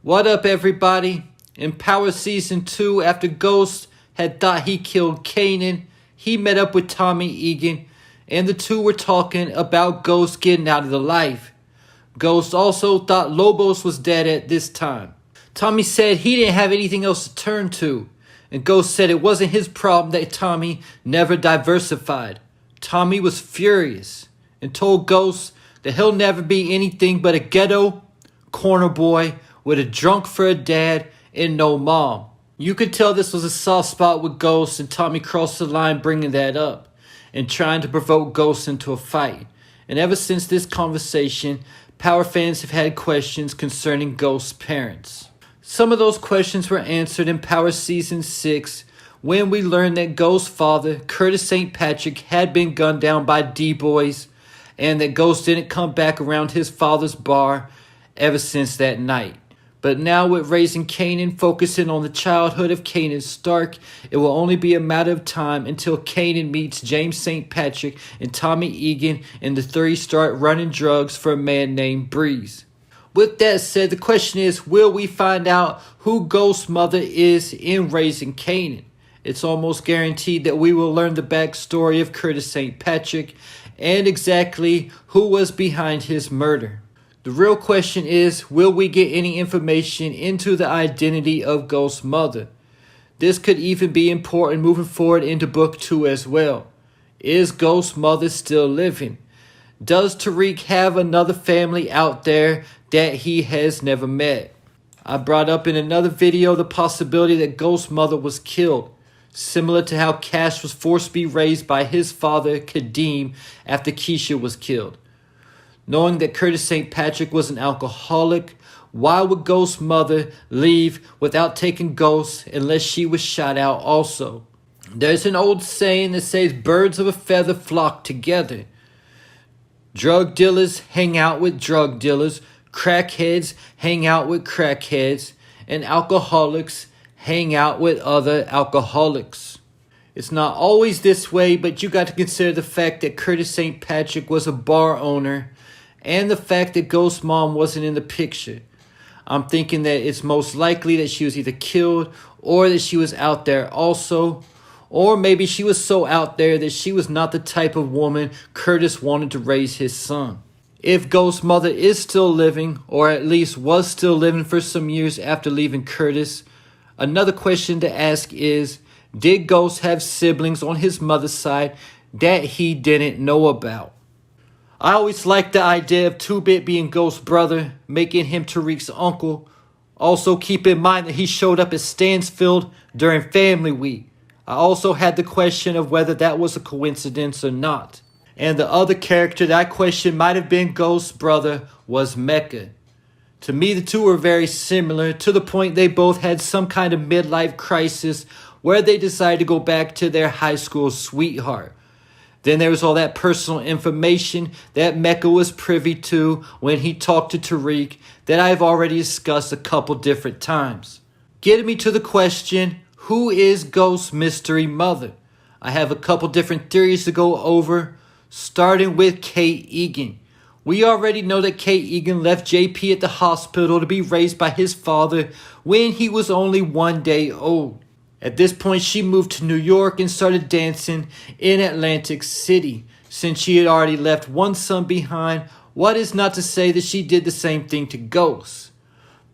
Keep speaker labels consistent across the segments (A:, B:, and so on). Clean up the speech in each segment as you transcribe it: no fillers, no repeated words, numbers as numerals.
A: What up, everybody? In Power Season 2, after Ghost had thought he killed Kanan, he met up with Tommy Egan, and the two were talking about Ghost getting out of the life. Ghost also thought Lobos was dead at this time. Tommy said he didn't have anything else to turn to, and Ghost said it wasn't his problem that Tommy never diversified. Tommy was furious and told Ghost that he'll never be anything but a ghetto corner boy with a drunk for a dad and no mom. You could tell this was a soft spot with Ghost, and Tommy crossed the line bringing that up and trying to provoke Ghost into a fight. And ever since this conversation, Power fans have had questions concerning Ghost's parents. Some of those questions were answered in Power Season 6 when we learned that Ghost's father, Curtis St. Patrick, had been gunned down by D-Boys, and that Ghost didn't come back around his father's bar ever since that night. But now with Raising Kanan focusing on the childhood of Kanan Stark, it will only be a matter of time until Kanan meets James St. Patrick and Tommy Egan, and the three start running drugs for a man named Breeze. With that said, the question is, will we find out who Ghost's mother is in Raising Kanan? It's almost guaranteed that we will learn the backstory of Curtis St. Patrick and exactly who was behind his murder. The real question is, will we get any information into the identity of Ghost's mother? This could even be important moving forward into Book 2 as well. Is Ghost's mother still living? Does Tariq have another family out there that he has never met? I brought up in another video the possibility that Ghost's mother was killed, similar to how Cash was forced to be raised by his father, Kadeem, after Keisha was killed. Knowing that Curtis St. Patrick was an alcoholic, why would Ghost's mother leave without taking Ghost unless she was shot out also? There's an old saying that says birds of a feather flock together. Drug dealers hang out with drug dealers, crackheads hang out with crackheads, and alcoholics hang out with other alcoholics. It's not always this way, but you got to consider the fact that Curtis St. Patrick was a bar owner, and the fact that Ghost's mom wasn't in the picture. I'm thinking that it's most likely that she was either killed or that she was out there also. Or maybe she was so out there that she was not the type of woman Curtis wanted to raise his son. If Ghost's mother is still living, or at least was still living for some years after leaving Curtis, another question to ask is, did Ghost have siblings on his mother's side that he didn't know about? I always liked the idea of 2-Bit being Ghost's brother, making him Tariq's uncle. Also keep in mind that he showed up at Stansfield during Family Week. I also had the question of whether that was a coincidence or not. And the other character that I questioned might have been Ghost's brother was Mecca. To me, the two were very similar, to the point they both had some kind of midlife crisis where they decided to go back to their high school sweetheart. Then there was all that personal information that Mecca was privy to when he talked to Tariq that I've already discussed a couple different times. Getting me to the question, who is Ghost's mystery mother? I have a couple different theories to go over, starting with Kate Egan. We already know that Kate Egan left JP at the hospital to be raised by his father when he was only 1 day old. At this point, she moved to New York and started dancing in Atlantic City. Since she had already left one son behind, what is not to say that she did the same thing to Ghost?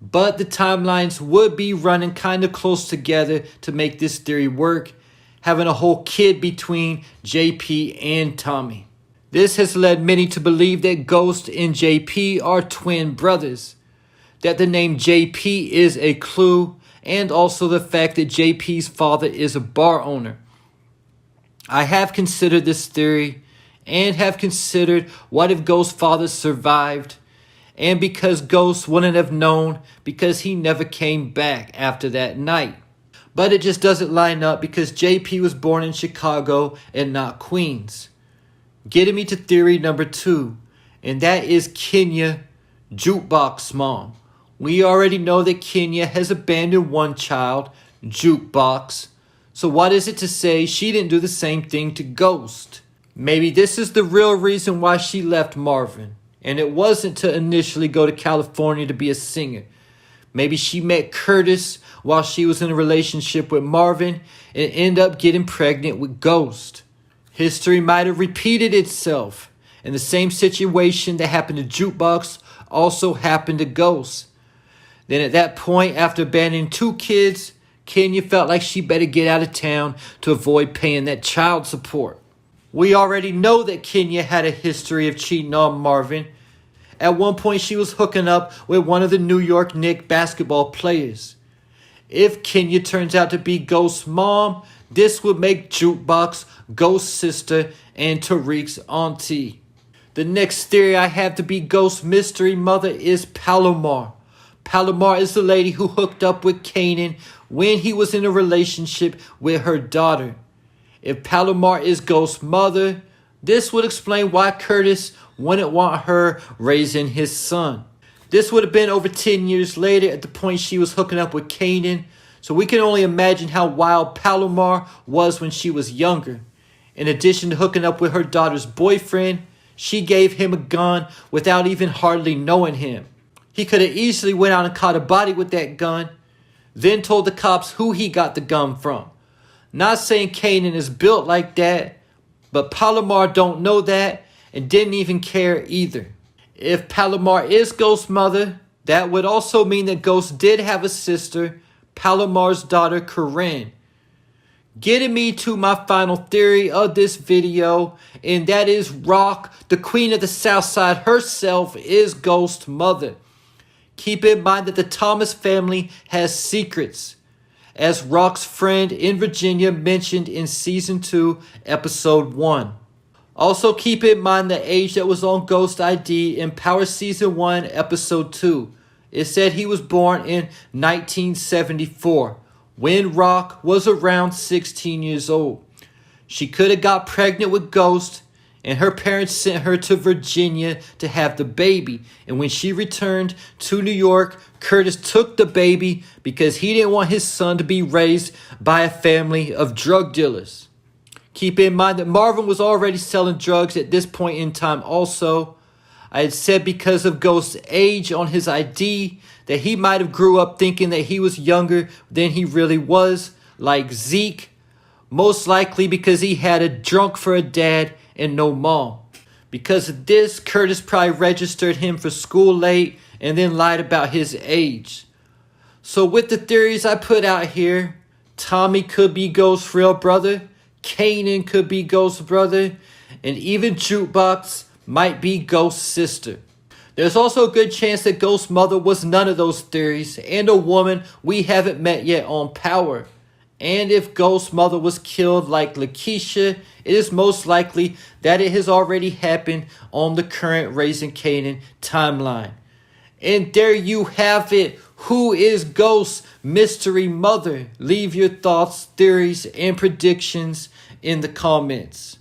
A: But the timelines would be running kind of close together to make this theory work, having a whole kid between JP and Tommy. This has led many to believe that Ghost and JP are twin brothers, that the name JP is a clue, and also the fact that JP's father is a bar owner. I have considered this theory, and have considered what if Ghost's father survived, and because Ghost wouldn't have known because he never came back after that night. But it just doesn't line up because JP was born in Chicago and not Queens. Getting me to theory number 2, and that is Kenya, Jukebox Mom. We already know that Kenya has abandoned one child, Jukebox. So what is it to say she didn't do the same thing to Ghost? Maybe this is the real reason why she left Marvin, and it wasn't to initially go to California to be a singer. Maybe she met Curtis while she was in a relationship with Marvin and ended up getting pregnant with Ghost. History might have repeated itself, and the same situation that happened to Jukebox also happened to Ghost. Then at that point, after abandoning 2 kids, Kenya felt like she better get out of town to avoid paying that child support. We already know that Kenya had a history of cheating on Marvin. At one point, she was hooking up with one of the New York Knicks basketball players. If Kenya turns out to be Ghost's mom, this would make Jukebox Ghost's sister and Tariq's auntie. The next theory I have to be Ghost's mystery mother is Palomar. Palomar is the lady who hooked up with Kanan when he was in a relationship with her daughter. If Palomar is Ghost's mother, this would explain why Curtis wouldn't want her raising his son. This would have been over 10 years later at the point she was hooking up with Kanan, so we can only imagine how wild Palomar was when she was younger. In addition to hooking up with her daughter's boyfriend, she gave him a gun without even hardly knowing him. He could have easily went out and caught a body with that gun, then told the cops who he got the gun from. Not saying Kanan is built like that, but Palomar don't know that and didn't even care either. If Palomar is Ghost's mother, that would also mean that Ghost did have a sister, Palomar's daughter Kanan. Getting me to my final theory of this video, and that is Rock, the queen of the South Side herself, is Ghost's mother. Keep in mind that the Thomas family has secrets, as Rock's friend in Virginia mentioned in Season 2, Episode 1. Also keep in mind the age that was on Ghost ID in Power Season 1, Episode 2. It said he was born in 1974, when Rock was around 16 years old. She could have got pregnant with Ghost, and her parents sent her to Virginia to have the baby. And when she returned to New York, Curtis took the baby because he didn't want his son to be raised by a family of drug dealers. Keep in mind that Marvin was already selling drugs at this point in time also. I had said because of Ghost's age on his ID that he might have grew up thinking that he was younger than he really was, like Zeke. Most likely because he had a drunk for a dad and no mom. Because of this, Curtis probably registered him for school late and then lied about his age. So with the theories I put out here, Tommy could be Ghost's real brother, Kanan could be Ghost's brother, and even Jukebox might be Ghost's sister. There's also a good chance that Ghost's mother was none of those theories and a woman we haven't met yet on Power. And if Ghost's mother was killed like Lakeisha, it is most likely that it has already happened on the current Raising Kanan timeline. And there you have it. Who is Ghost's mystery mother? Leave your thoughts, theories, and predictions in the comments.